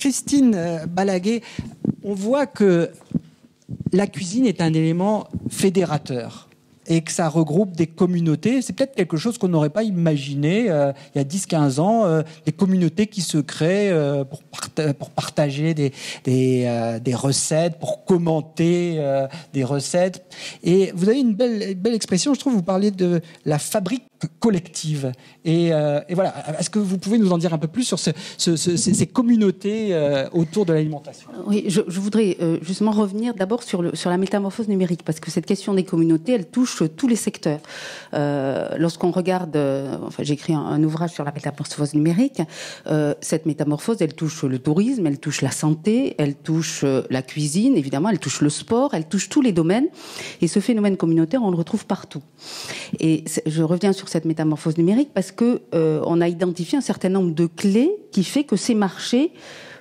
Christine Balaguer, on voit que la cuisine est un élément fédérateur et que ça regroupe des communautés. C'est peut-être quelque chose qu'on n'aurait pas imaginé il y a 10-15 ans, des communautés qui se créent pour partager des recettes, pour commenter des recettes. Et vous avez une belle expression, je trouve, vous parlez de la fabrique collective. Et voilà, est-ce que vous pouvez nous en dire un peu plus sur ces communautés autour de l'alimentation ? Oui, je voudrais justement revenir d'abord sur la métamorphose numérique, parce que cette question des communautés, elle touche tous les secteurs. Lorsqu'on regarde, j'ai écrit un ouvrage sur la métamorphose numérique, cette métamorphose, elle touche le tourisme, elle touche la santé, elle touche la cuisine, évidemment, elle touche le sport, elle touche tous les domaines. Et ce phénomène communautaire, on le retrouve partout. Et je reviens sur cette métamorphose numérique parce que on a identifié un certain nombre de clés qui fait que ces marchés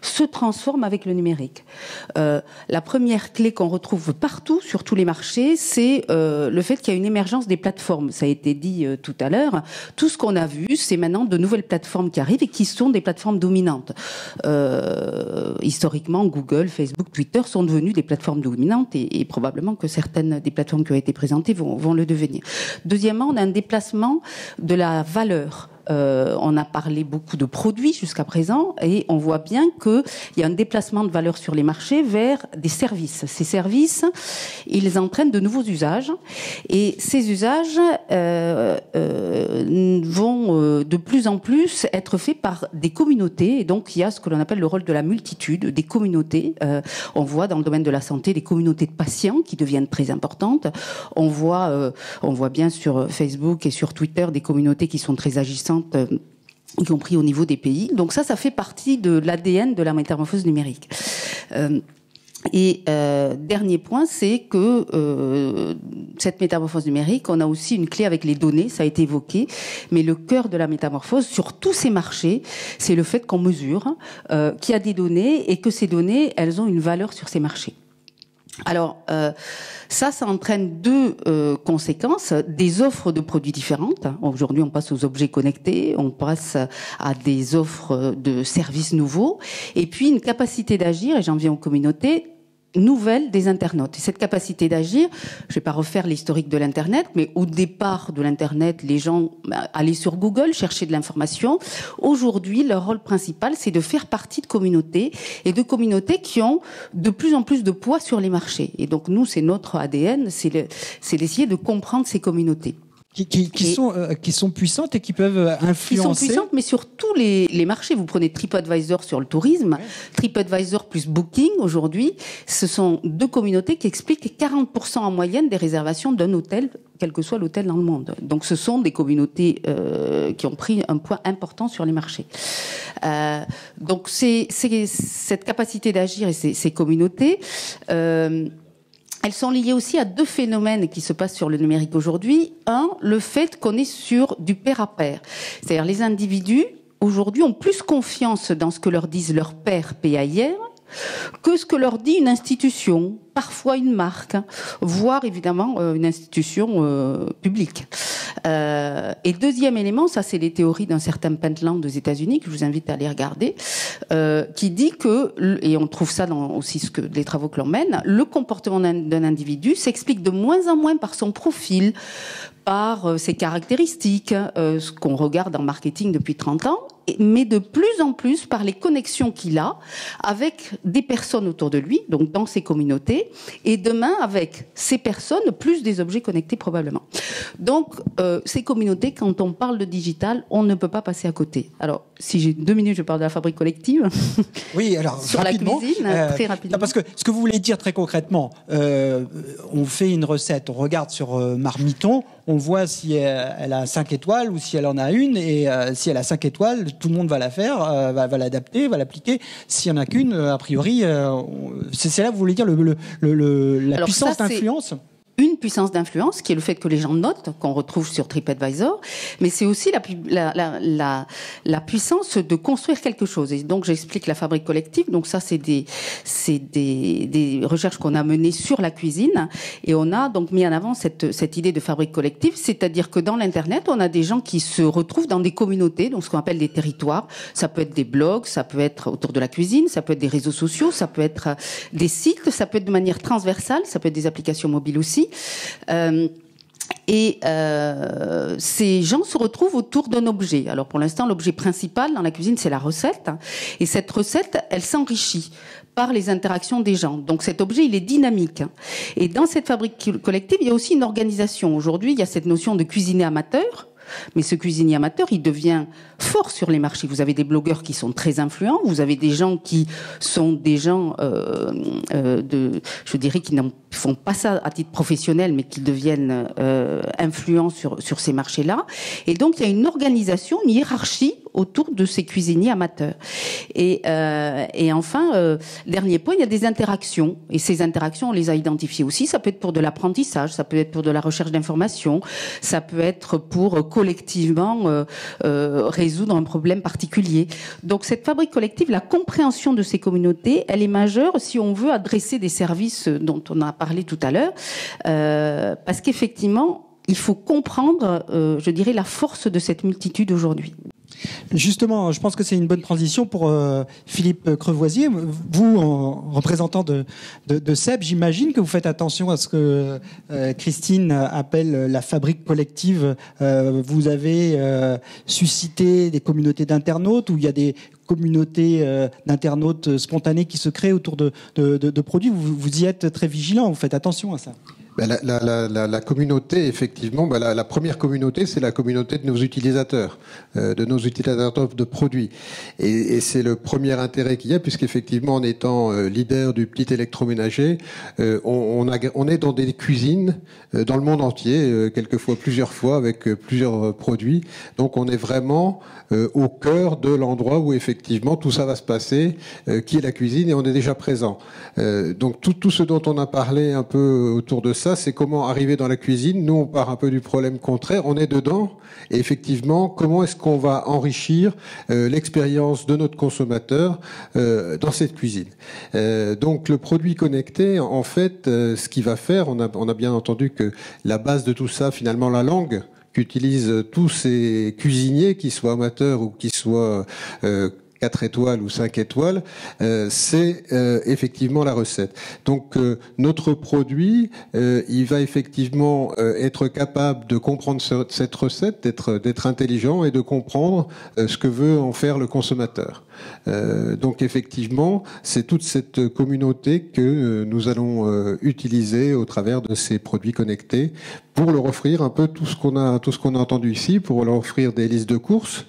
se transforment avec le numérique. La première clé qu'on retrouve partout, sur tous les marchés, c'est le fait qu'il y a une émergence des plateformes. Ça a été dit tout à l'heure. Tout ce qu'on a vu, c'est maintenant de nouvelles plateformes qui arrivent et qui sont des plateformes dominantes. Historiquement, Google, Facebook, Twitter sont devenus des plateformes dominantes et probablement que certaines des plateformes qui ont été présentées vont le devenir. Deuxièmement, on a un déplacement de la valeur. On a parlé beaucoup de produits jusqu'à présent et on voit bien qu'il y a un déplacement de valeur sur les marchés vers des services. Ces services, ils entraînent de nouveaux usages et ces usages vont de plus en plus être faits par des communautés et donc il y a ce que l'on appelle le rôle de la multitude, des communautés. On voit dans le domaine de la santé des communautés de patients qui deviennent très importantes. On voit bien sur Facebook et sur Twitter des communautés qui sont très agissantes, y compris au niveau des pays. Donc ça fait partie de l'ADN de la métamorphose numérique. Dernier point, c'est que cette métamorphose numérique, on a aussi une clé avec les données, ça a été évoqué, mais le cœur de la métamorphose sur tous ces marchés, c'est le fait qu'on mesure qu'il y a des données et que ces données, elles ont une valeur sur ces marchés. Alors, ça entraîne deux conséquences, des offres de produits différentes. Aujourd'hui, on passe aux objets connectés, on passe à des offres de services nouveaux, et puis une capacité d'agir, et j'en viens aux communautés, nouvelle des internautes. Et cette capacité d'agir, je vais pas refaire l'historique de l'Internet, mais au départ de l'Internet, les gens allaient sur Google chercher de l'information. Aujourd'hui, leur rôle principal, c'est de faire partie de communautés et de communautés qui ont de plus en plus de poids sur les marchés. Et donc nous, c'est notre ADN, c'est d'essayer de comprendre ces communautés. Qui sont puissantes et qui peuvent influencer. Qui sont puissantes, mais sur tous les marchés. Vous prenez TripAdvisor sur le tourisme, ouais. TripAdvisor plus Booking, aujourd'hui, ce sont deux communautés qui expliquent 40% en moyenne des réservations d'un hôtel, quel que soit l'hôtel dans le monde. Donc ce sont des communautés qui ont pris un poids important sur les marchés. Donc c'est cette capacité d'agir et ces communautés... elles sont liées aussi à deux phénomènes qui se passent sur le numérique aujourd'hui. Un, le fait qu'on est sur du pair à pair. C'est-à-dire les individus, aujourd'hui, ont plus confiance dans ce que leur disent leurs pairs PAIR que ce que leur dit une institution, parfois une marque, voire évidemment une institution publique. Et deuxième élément, ça c'est les théories d'un certain Pentland aux États-Unis, que je vous invite à aller regarder, qui dit que, et on trouve ça dans aussi les travaux que l'on mène, le comportement d'un individu s'explique de moins en moins par son profil, par ses caractéristiques, ce qu'on regarde en marketing depuis 30 ans, mais de plus en plus par les connexions qu'il a avec des personnes autour de lui, donc dans ses communautés, et demain avec ces personnes, plus des objets connectés probablement. Donc, ces communautés, quand on parle de digital, on ne peut pas passer à côté. Alors, si j'ai 2 minutes, je parle de la fabrique collective. Oui, alors, sur rapidement, la cuisine, très rapidement. Non, parce que ce que vous voulez dire très concrètement, on fait une recette, on regarde sur Marmiton, on voit si elle a 5 étoiles ou si elle en a une, et si elle a 5 étoiles, tout le monde va la faire, va l'adapter, va l'appliquer. S'il n'y en a qu'une, a priori, c'est là que vous voulez dire la puissance d'influence ? Une puissance d'influence, qui est le fait que les gens notent, qu'on retrouve sur TripAdvisor, mais c'est aussi la puissance de construire quelque chose. Et donc, j'explique la fabrique collective. Donc ça, c'est des recherches qu'on a menées sur la cuisine, et on a donc mis en avant cette idée de fabrique collective, c'est-à-dire que dans l'Internet, on a des gens qui se retrouvent dans des communautés, donc ce qu'on appelle des territoires. Ça peut être des blogs, ça peut être autour de la cuisine, ça peut être des réseaux sociaux, ça peut être des sites, ça peut être de manière transversale, ça peut être des applications mobiles aussi. Ces gens se retrouvent autour d'un objet. Alors pour l'instant, l'objet principal dans la cuisine, c'est la recette. Et cette recette, elle s'enrichit par les interactions des gens. Donc cet objet, il est dynamique. Et dans cette fabrique collective, il y a aussi une organisation. Aujourd'hui, il y a cette notion de cuisinier amateur. Mais ce cuisinier amateur, il devient fort sur les marchés. Vous avez des blogueurs qui sont très influents, vous avez des gens qui sont des gens, je dirais, qui ne font pas ça à titre professionnel, mais qui deviennent influents sur ces marchés-là. Et donc, il y a une organisation, une hiérarchie autour de ces cuisiniers amateurs. Et enfin, dernier point, il y a des interactions. Et ces interactions, on les a identifiées aussi. Ça peut être pour de l'apprentissage, ça peut être pour de la recherche d'informations, ça peut être pour collectivement résoudre un problème particulier. Donc cette fabrique collective, la compréhension de ces communautés, elle est majeure si on veut adresser des services dont on a parlé tout à l'heure, parce qu'effectivement, il faut comprendre, je dirais, la force de cette multitude aujourd'hui. Justement, je pense que c'est une bonne transition pour Philippe Crevoisier. Vous, en représentant de SEB, j'imagine que vous faites attention à ce que Christine appelle la fabrique collective. Vous avez suscité des communautés d'internautes où il y a des communautés d'internautes spontanés qui se créent autour de produits. Vous y êtes très vigilant, vous faites attention à ça. La communauté, effectivement, la première communauté, c'est la communauté de nos utilisateurs de produits. Et c'est le premier intérêt qu'il y a, puisqu'effectivement, en étant leader du petit électroménager, on est dans des cuisines dans le monde entier, quelquefois plusieurs fois, avec plusieurs produits. Donc, on est vraiment au cœur de l'endroit où, effectivement, tout ça va se passer, qui est la cuisine, et on est déjà présent. Donc, tout ce dont on a parlé un peu autour de ça, c'est comment arriver dans la cuisine. Nous, on part un peu du problème contraire. On est dedans. Et effectivement, comment est-ce qu'on va enrichir l'expérience de notre consommateur dans cette cuisine. Donc, le produit connecté, en fait, ce qu'il va faire, on a bien entendu que la base de tout ça, finalement, la langue qu'utilisent tous ces cuisiniers, qu'ils soient amateurs ou qu'ils soient 4 étoiles ou 5 étoiles, c'est effectivement la recette. Donc notre produit, il va effectivement être capable de comprendre cette recette, d'être intelligent et de comprendre ce que veut en faire le consommateur. Donc effectivement, c'est toute cette communauté que nous allons utiliser au travers de ces produits connectés pour leur offrir un peu tout ce qu'on a entendu ici, pour leur offrir des listes de courses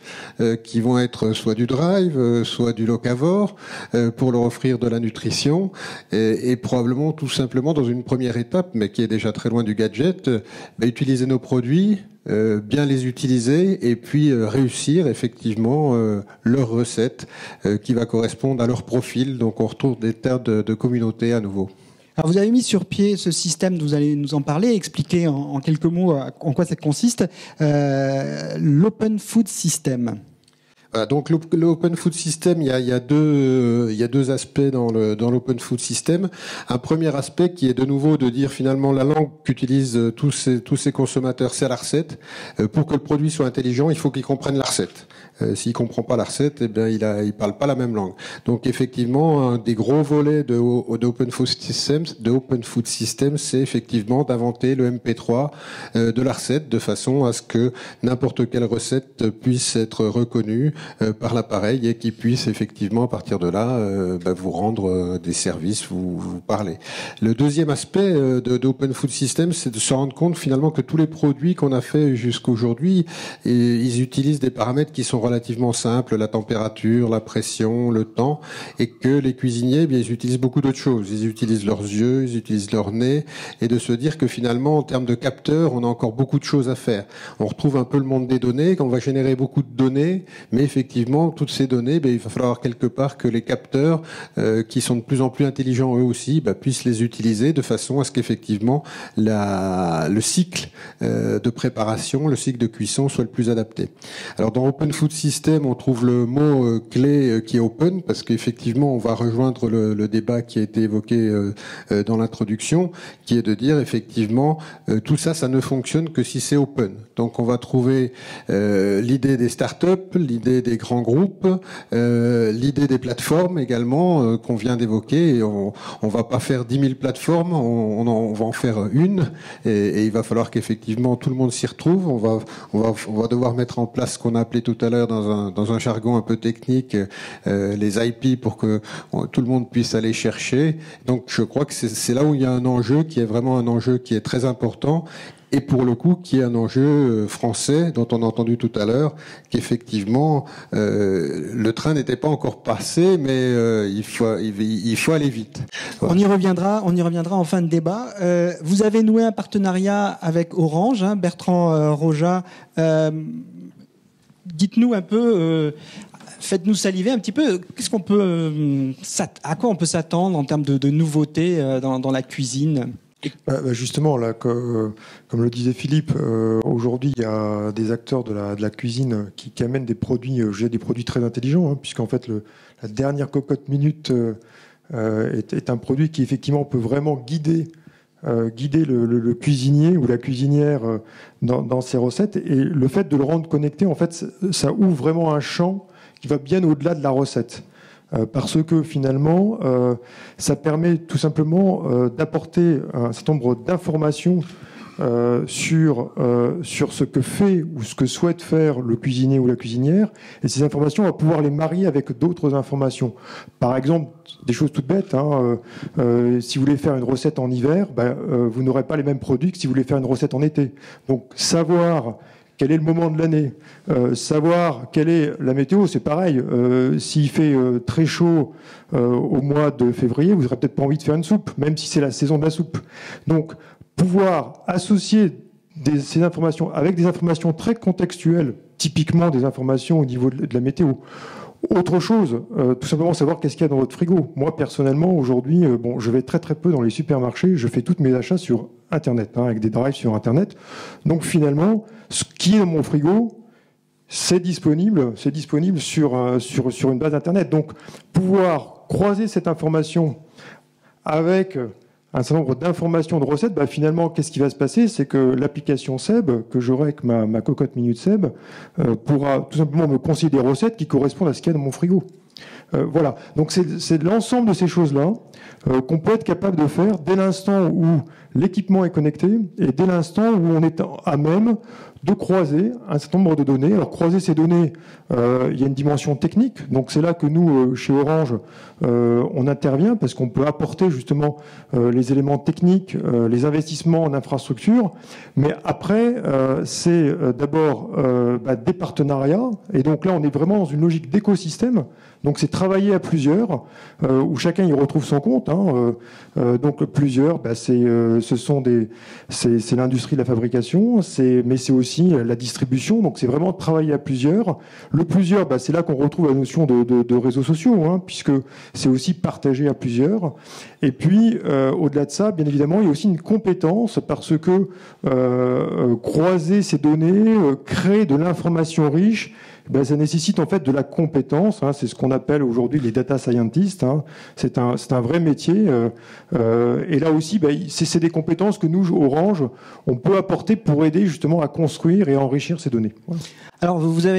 qui vont être soit du drive, soit du locavore, pour leur offrir de la nutrition et probablement tout simplement dans une première étape, mais qui est déjà très loin du gadget, utiliser nos produits, bien les utiliser et puis réussir effectivement leur recette qui va correspondre à leur profil. Donc on retrouve des tas de communautés à nouveau. Alors vous avez mis sur pied ce système, vous allez nous en parler, expliquer en quelques mots en quoi ça consiste, l'Open Food System. Voilà, donc l'Open Food System, il y a deux aspects dans l'Open Food System. Un premier aspect qui est de nouveau de dire finalement la langue qu'utilisent tous ces consommateurs, c'est la recette. Pour que le produit soit intelligent, il faut qu'il comprenne la recette. S'il comprend pas la recette, eh bien il parle pas la même langue. Donc effectivement, un des gros volets d'Open Food System, c'est effectivement d'inventer le MP3 de la recette de façon à ce que n'importe quelle recette puisse être reconnue par l'appareil et qui puisse effectivement à partir de là vous rendre des services, vous parler. Le deuxième aspect d'Open Food System, c'est de se rendre compte finalement que tous les produits qu'on a fait jusqu'aujourd'hui, ils utilisent des paramètres qui sont relativement simples, la température, la pression, le temps, et que les cuisiniers, bien, ils utilisent beaucoup d'autres choses. Ils utilisent leurs yeux, ils utilisent leur nez, et de se dire que finalement, en termes de capteurs, on a encore beaucoup de choses à faire. On retrouve un peu le monde des données, qu'on va générer beaucoup de données, mais effectivement, toutes ces données, il va falloir quelque part que les capteurs, qui sont de plus en plus intelligents eux aussi, puissent les utiliser de façon à ce qu'effectivement le cycle de préparation, le cycle de cuisson soit le plus adapté. Alors dans Open Food System, on trouve le mot clé qui est open, parce qu'effectivement, on va rejoindre le débat qui a été évoqué dans l'introduction, qui est de dire effectivement tout ça, ça ne fonctionne que si c'est open. Donc on va trouver l'idée des startups, l'idée des grands groupes, l'idée des plateformes également qu'on vient d'évoquer. Et on va pas faire 10 000 plateformes, on va en faire une, et il va falloir qu'effectivement tout le monde s'y retrouve. On va devoir mettre en place ce qu'on a appelé tout à l'heure dans un jargon un peu technique les IP pour que tout le monde puisse aller chercher. Donc je crois que c'est là où il y a un enjeu qui est vraiment un enjeu qui est très important. Et pour le coup, qui est un enjeu français dont on a entendu tout à l'heure, qu'effectivement le train n'était pas encore passé, mais il faut aller vite. Voilà. On y reviendra en fin de débat. Vous avez noué un partenariat avec Orange, hein, Bertrand Roja. Dites-nous un peu. Faites-nous saliver un petit peu. À quoi on peut s'attendre en termes de nouveautés dans la cuisine? Justement, là, comme le disait Philippe, aujourd'hui, il y a des acteurs de la cuisine qui amènent des produits très intelligents, hein, puisqu'en fait, la dernière cocotte minute est un produit qui, effectivement, peut vraiment guider le cuisinier ou la cuisinière dans ses recettes. Et le fait de le rendre connecté, en fait, ça ouvre vraiment un champ qui va bien au-delà de la recette. Parce que finalement, ça permet tout simplement d'apporter un certain nombre d'informations sur ce que fait ou ce que souhaite faire le cuisinier ou la cuisinière. Et ces informations, on va pouvoir les marier avec d'autres informations. Par exemple, des choses toutes bêtes. Si vous voulez faire une recette en hiver, vous n'aurez pas les mêmes produits que si vous voulez faire une recette en été. Donc, savoir quel est le moment de l'année, savoir quelle est la météo, c'est pareil. S'il fait très chaud au mois de février, vous n'aurez peut-être pas envie de faire une soupe, même si c'est la saison de la soupe. Donc, pouvoir associer ces informations avec des informations très contextuelles, typiquement des informations au niveau de la météo. Autre chose, tout simplement savoir qu'est-ce qu'il y a dans votre frigo. Moi, personnellement, aujourd'hui, je vais très très peu dans les supermarchés. Je fais tous mes achats sur Internet, avec des drives sur Internet. Donc finalement, ce qui est dans mon frigo, c'est disponible sur une base Internet. Donc pouvoir croiser cette information avec un certain nombre d'informations de recettes, finalement, qu'est-ce qui va se passer? C'est que l'application Seb, que j'aurai avec ma cocotte minute Seb, pourra tout simplement me conseiller des recettes qui correspondent à ce qu'il y a dans mon frigo. Voilà. Donc c'est l'ensemble de ces choses-là qu'on peut être capable de faire dès l'instant où l'équipement est connecté et dès l'instant où on est à même de croiser un certain nombre de données. Alors croiser ces données, il y a une dimension technique. Donc c'est là que nous, chez Orange, on intervient parce qu'on peut apporter justement les éléments techniques, les investissements en infrastructure. Mais après, c'est d'abord des partenariats. Et donc là, on est vraiment dans une logique d'écosystème. Donc c'est travailler à plusieurs, où chacun y retrouve son compte. Donc plusieurs, c'est l'industrie de la fabrication, mais c'est aussi la distribution. Donc c'est vraiment travailler à plusieurs. Le plusieurs, c'est là qu'on retrouve la notion de réseaux sociaux, puisque c'est aussi partager à plusieurs. Et puis au-delà de ça, bien évidemment, il y a aussi une compétence parce que croiser ces données, créer de l'information riche. Ça nécessite en fait de la compétence. C'est ce qu'on appelle aujourd'hui les data scientists. C'est un vrai métier. Et là aussi, c'est des compétences que nous, Orange, on peut apporter pour aider justement à construire et à enrichir ces données. Voilà. Alors, vous avez